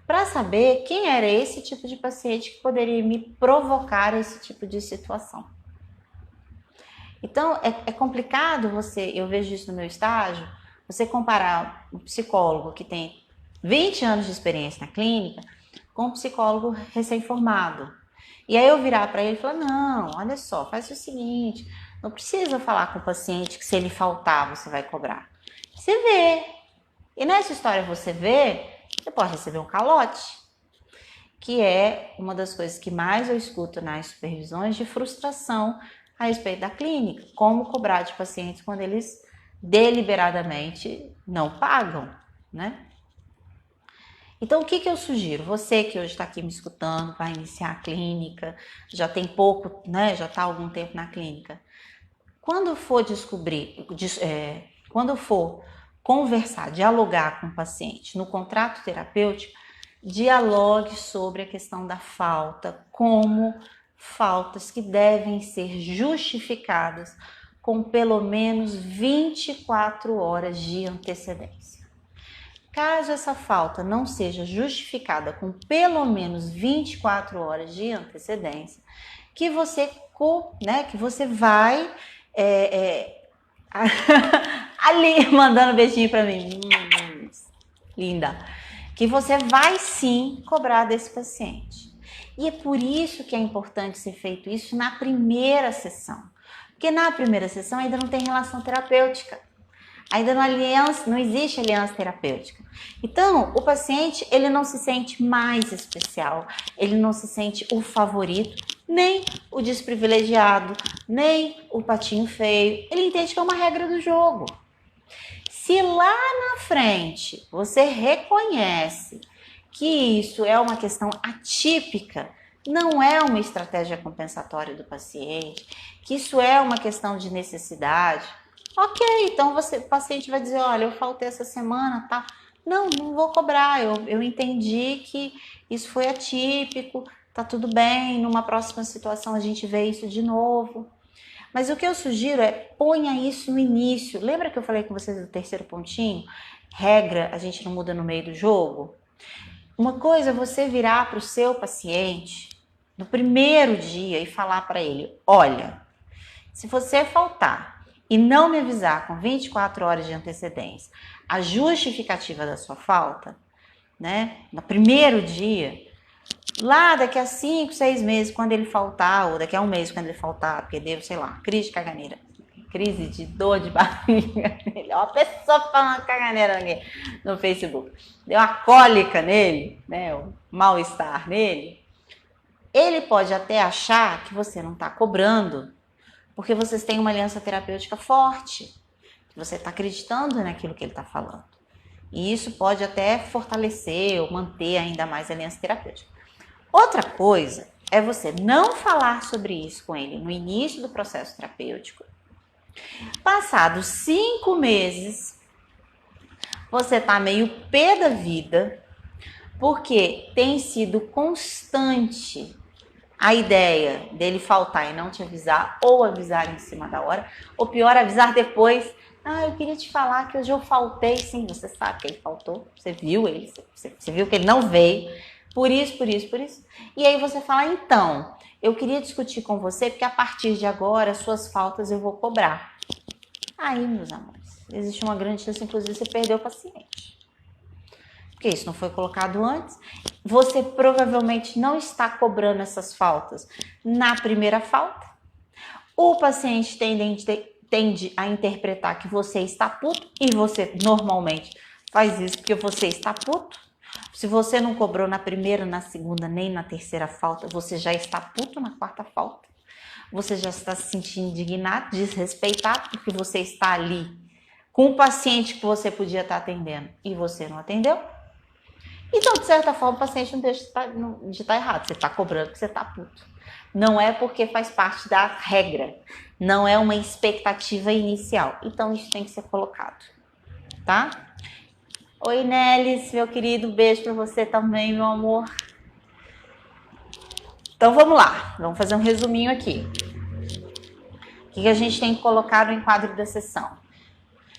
para saber quem era esse tipo de paciente que poderia me provocar esse tipo de situação. Então, é complicado eu vejo isso no meu estágio, você comparar um psicólogo que tem 20 anos de experiência na clínica com um psicólogo recém-formado. E aí eu virar para ele e falar, não, olha só, faz o seguinte, não precisa falar com o paciente que se ele faltar, você vai cobrar. Você vê. E nessa história você pode receber um calote, que é uma das coisas que mais eu escuto nas supervisões de frustração a respeito da clínica. Como cobrar de pacientes quando eles deliberadamente não pagam, né? Então, o que eu sugiro? Você que hoje está aqui me escutando, vai iniciar a clínica, já tem pouco, né? Já está há algum tempo na clínica. Quando for quando for conversar, dialogar com o paciente no contrato terapêutico, dialogue sobre a questão da falta, como faltas que devem ser justificadas com pelo menos 24 horas de antecedência. Caso essa falta não seja justificada com pelo menos 24 horas de antecedência, que você vai ali mandando beijinho para mim, linda, que você vai sim cobrar desse paciente. E é por isso que é importante ser feito isso na primeira sessão, porque na primeira sessão ainda não tem relação terapêutica. Ainda não existe aliança terapêutica. Então, o paciente, ele não se sente mais especial, ele não se sente o favorito, nem o desprivilegiado, nem o patinho feio. Ele entende que é uma regra do jogo. Se lá na frente você reconhece que isso é uma questão atípica, não é uma estratégia compensatória do paciente, que isso é uma questão de necessidade, ok, então o paciente vai dizer, olha, eu faltei essa semana, tá? Não vou cobrar, eu entendi que isso foi atípico, tá tudo bem, numa próxima situação a gente vê isso de novo. Mas o que eu sugiro é, ponha isso no início. Lembra que eu falei com vocês do terceiro pontinho? Regra, a gente não muda no meio do jogo? Uma coisa é você virar para o seu paciente no primeiro dia e falar para ele, olha, se você faltar e não me avisar com 24 horas de antecedência a justificativa da sua falta, né, no primeiro dia, lá daqui a 5, 6 meses, quando ele faltar, ou daqui a um mês, quando ele faltar, porque deu, sei lá, crise de caganeira, crise de dor de barriga nele, ó, a pessoa falando caganeira no Facebook, deu uma cólica nele, né, um mal-estar nele, ele pode até achar que você não está cobrando, porque vocês têm uma aliança terapêutica forte, que você está acreditando naquilo que ele está falando. E isso pode até fortalecer ou manter ainda mais a aliança terapêutica. Outra coisa é você não falar sobre isso com ele no início do processo terapêutico, Passados 5 meses, você tá meio pé da vida, porque tem sido constante a ideia dele faltar e não te avisar, ou avisar em cima da hora, ou pior, avisar depois. Ah, eu queria te falar que hoje eu faltei. Sim, você sabe que ele faltou, você viu ele, você viu que ele não veio, por isso. E aí você fala, então, eu queria discutir com você, porque a partir de agora, suas faltas eu vou cobrar. Aí, meus amores, existe uma grande chance, inclusive, você perdeu o paciente. Porque isso não foi colocado antes. Você provavelmente não está cobrando essas faltas na primeira falta. O paciente tende a interpretar que você está puto, e você normalmente faz isso porque você está puto. Se você não cobrou na primeira, na segunda, nem na terceira falta, você já está puto na quarta falta. Você já está se sentindo indignado, desrespeitado, porque você está ali com o paciente que você podia estar atendendo e você não atendeu. Então, de certa forma, o paciente não deixa de estar errado. Você está cobrando porque você está puto. Não é porque faz parte da regra. Não é uma expectativa inicial. Então, isso tem que ser colocado, tá? Oi, Nelis, meu querido. Beijo para você também, meu amor. Então, vamos lá. Vamos fazer um resuminho aqui. O que a gente tem que colocar no enquadro da sessão?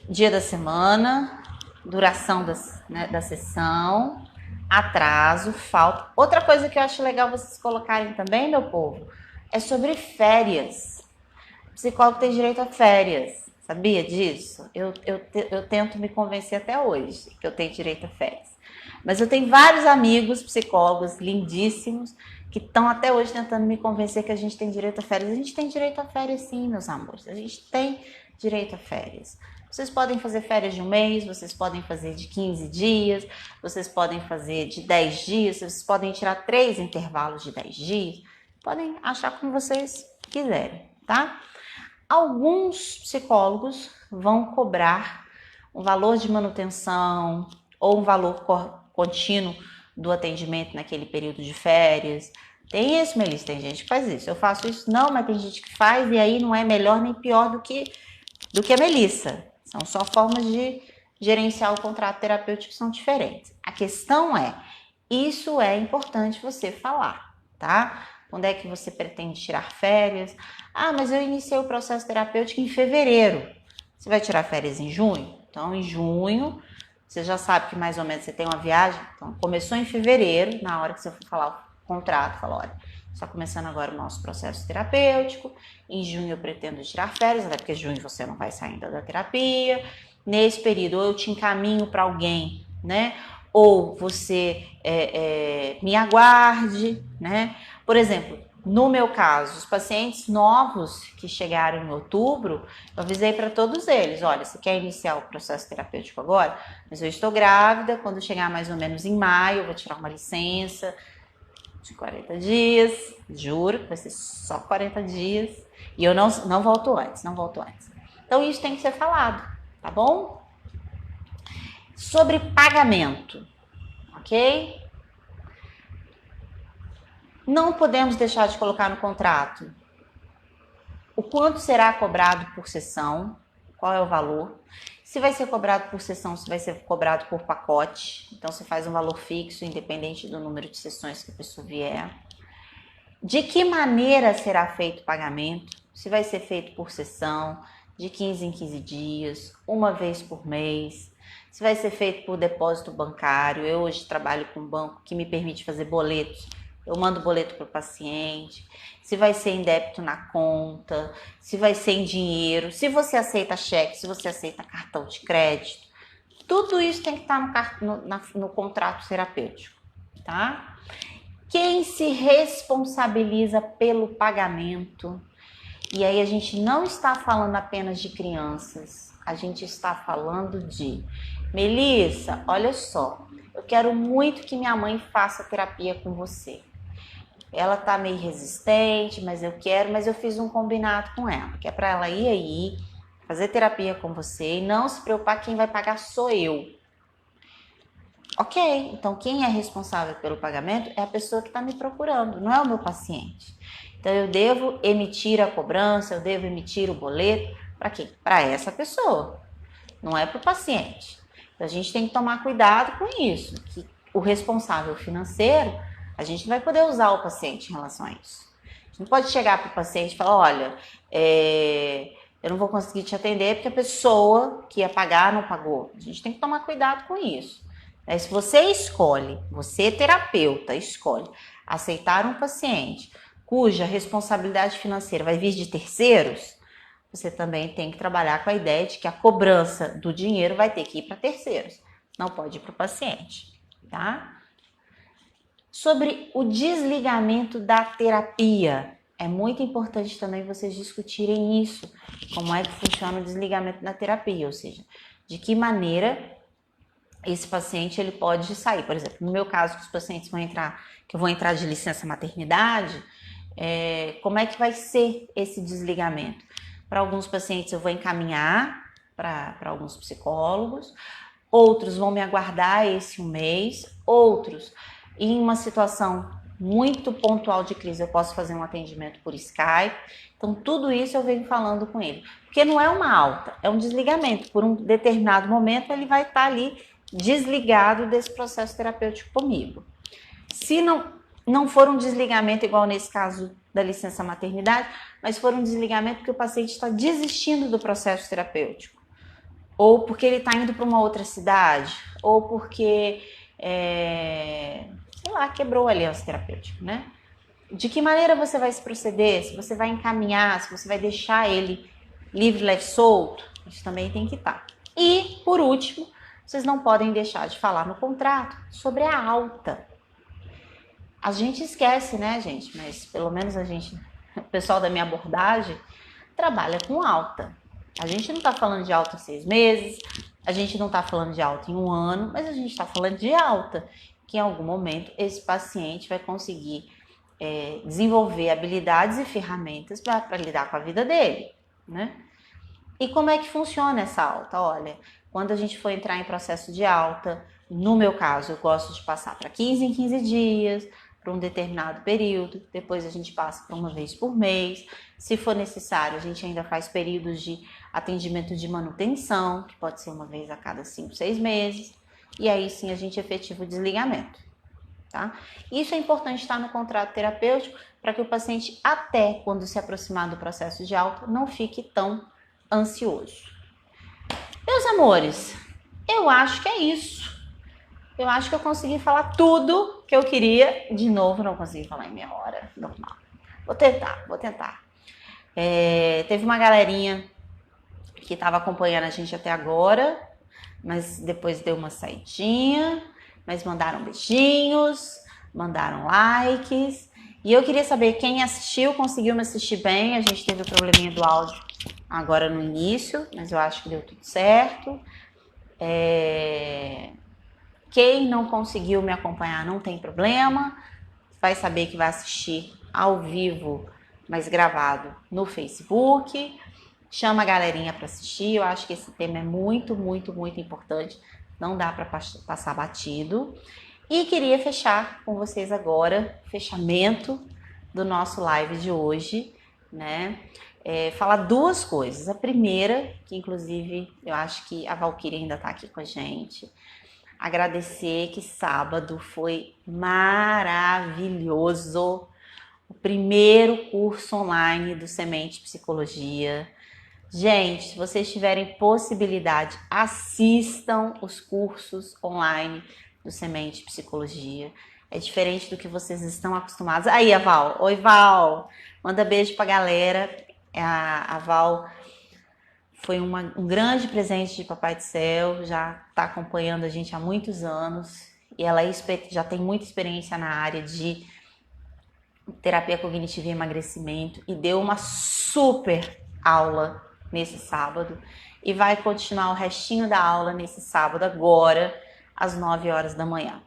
Dia da semana, duração da sessão, atraso, falta. Outra coisa que eu acho legal vocês colocarem também, meu povo, é sobre férias. O psicólogo tem direito a férias. Sabia disso? Eu tento me convencer até hoje que eu tenho direito a férias. Mas eu tenho vários amigos psicólogos lindíssimos que estão até hoje tentando me convencer que a gente tem direito a férias. A gente tem direito a férias sim, meus amores. A gente tem direito a férias. Vocês podem fazer férias de um mês, vocês podem fazer de 15 dias, vocês podem fazer de 10 dias, vocês podem tirar 3 intervalos de 10 dias. Podem achar como vocês quiserem, tá? Alguns psicólogos vão cobrar um valor de manutenção ou um valor contínuo do atendimento naquele período de férias. Tem isso, Melissa, tem gente que faz isso. Eu faço isso? Não, mas tem gente que faz e aí não é melhor nem pior do que a Melissa. São só formas de gerenciar o contrato terapêutico que são diferentes. A questão é, isso é importante você falar, tá? Quando é que você pretende tirar férias? Ah, mas eu iniciei o processo terapêutico em fevereiro. Você vai tirar férias em junho? Então, em junho, você já sabe que mais ou menos você tem uma viagem. Então, começou em fevereiro, na hora que você for falar o contrato, fala, olha, está começando agora o nosso processo terapêutico. Em junho eu pretendo tirar férias, até porque em junho você não vai sair ainda da terapia. Nesse período, ou eu te encaminho para alguém, né? Ou você me aguarde, né? Por exemplo, no meu caso, os pacientes novos que chegaram em outubro, eu avisei para todos eles, olha, você quer iniciar o processo terapêutico agora? Mas eu estou grávida, quando chegar mais ou menos em maio, eu vou tirar uma licença de 40 dias, juro que vai ser só 40 dias, e eu não volto antes, Então isso tem que ser falado, tá bom? Sobre pagamento, ok? Não podemos deixar de colocar no contrato o quanto será cobrado por sessão, qual é o valor, se vai ser cobrado por sessão, se vai ser cobrado por pacote, então você faz um valor fixo, independente do número de sessões que a pessoa vier. De que maneira será feito o pagamento, se vai ser feito por sessão, de 15 em 15 dias, uma vez por mês, se vai ser feito por depósito bancário. Eu hoje trabalho com um banco que me permite fazer boletos. Eu mando boleto para o paciente, se vai ser em débito na conta, se vai ser em dinheiro, se você aceita cheque, se você aceita cartão de crédito. Tudo isso tem que estar no contrato terapêutico, tá? Quem se responsabiliza pelo pagamento? E aí a gente não está falando apenas de crianças, a gente está falando de... Melissa, olha só, eu quero muito que minha mãe faça terapia com você. Ela tá meio resistente, mas eu fiz um combinado com ela, que é para ela ir aí, fazer terapia com você e não se preocupar, quem vai pagar sou eu. Ok, então quem é responsável pelo pagamento é a pessoa que está me procurando, não é o meu paciente. Então eu devo emitir a cobrança, eu devo emitir o boleto para quem? Para essa pessoa, não é para o paciente. Então, a gente tem que tomar cuidado com isso, que o responsável financeiro, a gente não vai poder usar o paciente em relação a isso. A gente não pode chegar para o paciente e falar, olha, eu não vou conseguir te atender porque a pessoa que ia pagar não pagou. A gente tem que tomar cuidado com isso. Se você escolhe, você terapeuta, escolhe aceitar um paciente cuja responsabilidade financeira vai vir de terceiros, você também tem que trabalhar com a ideia de que a cobrança do dinheiro vai ter que ir para terceiros, não pode ir para o paciente, tá? Sobre o desligamento da terapia, é muito importante também vocês discutirem isso, como é que funciona o desligamento da terapia, ou seja, de que maneira esse paciente ele pode sair. Por exemplo, no meu caso, que os pacientes que eu vou entrar de licença maternidade, como é que vai ser esse desligamento? Para alguns pacientes eu vou encaminhar para alguns psicólogos, outros vão me aguardar esse um mês, outros, em uma situação muito pontual de crise, eu posso fazer um atendimento por Skype. Então, tudo isso eu venho falando com ele. Porque não é uma alta, é um desligamento. Por um determinado momento, ele vai estar ali desligado desse processo terapêutico comigo. Se não for um desligamento igual nesse caso da licença maternidade, mas for um desligamento porque o paciente está desistindo do processo terapêutico, ou porque ele está indo para uma outra cidade, ou porque, sei lá, quebrou a aliança terapêutica, né? De que maneira você vai se proceder? Se você vai encaminhar, se você vai deixar ele livre, leve, solto, isso também tem que estar. E, por último, vocês não podem deixar de falar no contrato sobre a alta. A gente esquece, né, gente? Mas pelo menos o pessoal da minha abordagem, trabalha com alta. A gente não está falando de alta em 6 meses, a gente não está falando de alta em 1 ano, mas a gente está falando de alta, que em algum momento esse paciente vai conseguir desenvolver habilidades e ferramentas para lidar com a vida dele, né? E como é que funciona essa alta? Olha, quando a gente for entrar em processo de alta, no meu caso, eu gosto de passar para 15 em 15 dias, para um determinado período, depois a gente passa para uma vez por mês. Se for necessário, a gente ainda faz períodos de atendimento de manutenção, que pode ser uma vez a cada 5, 6 meses, e aí sim a gente efetiva o desligamento, tá? Isso é importante estar no contrato terapêutico para que o paciente, até quando se aproximar do processo de alta, não fique tão ansioso. Meus amores, eu acho que é isso. Eu acho que eu consegui falar tudo que eu queria. De novo, não consegui falar em meia hora, normal. Vou tentar. Teve uma galerinha que estava acompanhando a gente até agora, mas depois deu uma saidinha, mas mandaram beijinhos, mandaram likes. E eu queria saber quem assistiu, conseguiu me assistir bem. A gente teve o probleminha do áudio agora no início, mas eu acho que deu tudo certo. Quem não conseguiu me acompanhar não tem problema, vai saber que vai assistir ao vivo, mas gravado no Facebook. Chama a galerinha para assistir, eu acho que esse tema é muito, muito, muito importante, não dá para passar batido. E queria fechar com vocês agora, fechamento do nosso live de hoje, né? Falar 2 coisas. A primeira, que inclusive eu acho que a Valquíria ainda está aqui com a gente, agradecer que sábado foi maravilhoso, o primeiro curso online do Semente Psicologia. Gente, se vocês tiverem possibilidade, assistam os cursos online do Semente Psicologia. É diferente do que vocês estão acostumados. Aí, a Val. Oi, Val. Manda beijo pra galera. A Val foi um grande presente de Papai do Céu. Já está acompanhando a gente há muitos anos. E ela já tem muita experiência na área de terapia cognitiva e emagrecimento. E deu uma super aula nesse sábado. E vai continuar o restinho da aula nesse sábado agora, às 9 horas da manhã.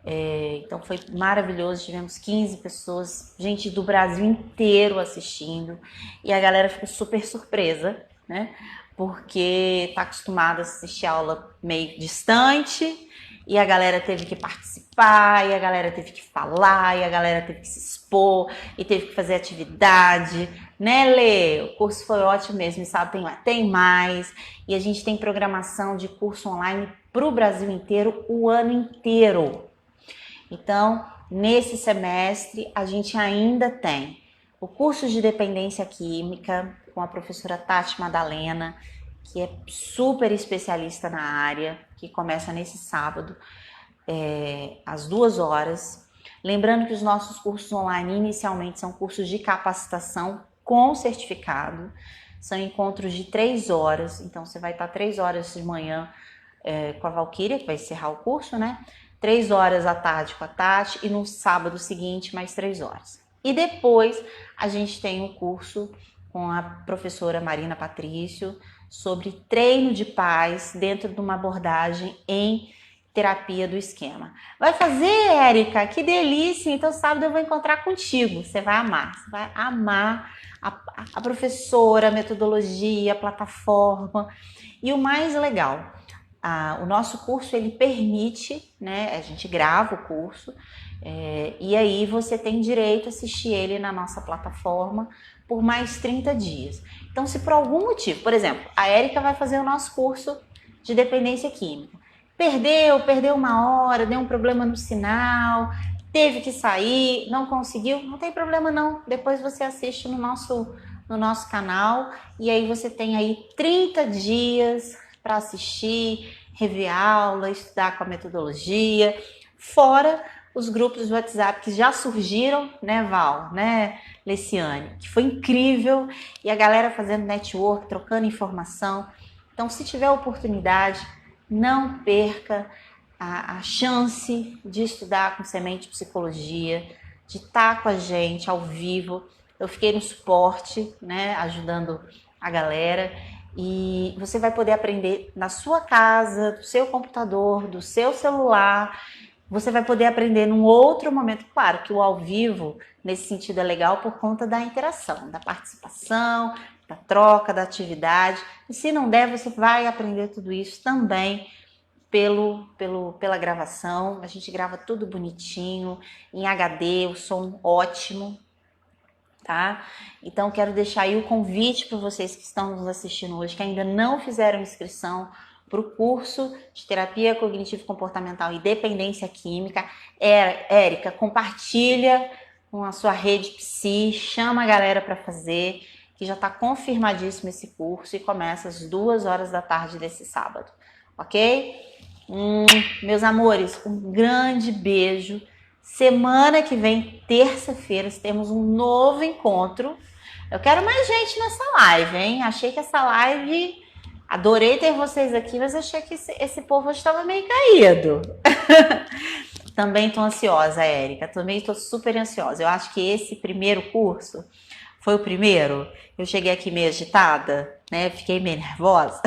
Então foi maravilhoso, tivemos 15 pessoas, gente do Brasil inteiro assistindo, e a galera ficou super surpresa, né? Porque tá acostumada a assistir aula meio distante, e a galera teve que participar, e a galera teve que falar, e a galera teve que se expor, e teve que fazer atividade, né, Lê? O curso foi ótimo mesmo, e sabe, tem mais, e a gente tem programação de curso online para o Brasil inteiro, o ano inteiro. Então, nesse semestre, a gente ainda tem o curso de dependência química com a professora Tati Madalena, que é super especialista na área, que começa nesse sábado, às 2 horas. Lembrando que os nossos cursos online inicialmente são cursos de capacitação com certificado, são encontros de 3 horas, então você vai estar 3 horas de manhã com a Valquíria, que vai encerrar o curso, né? 3 horas à tarde com a Tati e no sábado seguinte mais 3 horas. E depois a gente tem um curso com a professora Marina Patrício sobre treino de pais dentro de uma abordagem em terapia do esquema. Vai fazer, Érica? Que delícia! Então sábado eu vou encontrar contigo, você vai amar a professora, a metodologia, a plataforma. E o mais legal, o nosso curso ele permite, né? A gente grava o curso e aí você tem direito a assistir ele na nossa plataforma por mais 30 dias. Então, se por algum motivo, por exemplo, a Érica vai fazer o nosso curso de dependência química, perdeu 1 hora, deu um problema no sinal, teve que sair, não conseguiu, não tem problema não. Depois você assiste no nosso canal e aí você tem aí 30 dias para assistir, rever aula, estudar com a metodologia, fora os grupos do WhatsApp que já surgiram, né, Val, né, Leciane, que foi incrível, e a galera fazendo network, trocando informação. Então, se tiver oportunidade, não perca a chance de estudar com Semente Psicologia, de estar com a gente ao vivo. Eu fiquei no suporte, né, ajudando a galera, e você vai poder aprender na sua casa, do seu computador, do seu celular. Você vai poder aprender num outro momento. Claro que o ao vivo, nesse sentido, é legal por conta da interação, da participação, da troca, da atividade. E se não der, você vai aprender tudo isso também pela gravação. A gente grava tudo bonitinho, em HD, o som ótimo, tá? Então, quero deixar aí o convite para vocês que estão nos assistindo hoje, que ainda não fizeram inscrição para o curso de terapia cognitivo-comportamental e dependência química. Érica, compartilha com a sua rede Psi, chama a galera para fazer, que já está confirmadíssimo esse curso e começa às 2 horas da tarde desse sábado, ok? Meus amores, um grande beijo. Semana que vem, terça-feira, temos um novo encontro. Eu quero mais gente nessa live, hein? Achei que essa live... Adorei ter vocês aqui, mas achei que esse povo estava meio caído. Também estou ansiosa, Érica. Também estou super ansiosa. Eu acho que esse primeiro curso foi o primeiro. Eu cheguei aqui meio agitada, né? Fiquei meio nervosa.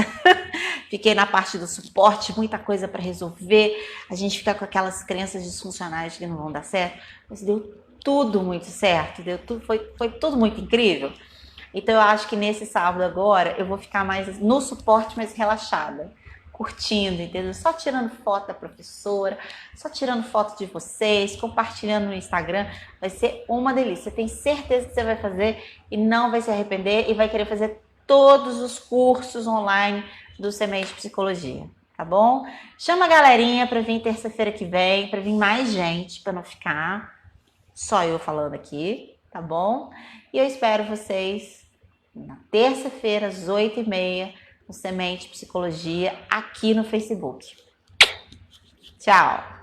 Fiquei na parte do suporte, muita coisa para resolver. A gente fica com aquelas crenças disfuncionais que não vão dar certo. Mas deu tudo muito certo. Foi tudo muito incrível. Então, eu acho que nesse sábado agora, eu vou ficar mais no suporte, mais relaxada, curtindo, entendeu? Só tirando foto da professora, só tirando foto de vocês, compartilhando no Instagram. Vai ser uma delícia. Eu tenho certeza que você vai fazer e não vai se arrepender e vai querer fazer todos os cursos online do Semente Psicologia, tá bom? Chama a galerinha para vir terça-feira que vem, para vir mais gente, para não ficar só eu falando aqui, tá bom? E eu espero vocês na terça-feira, às 8h30, no Semente Psicologia, aqui no Facebook. Tchau!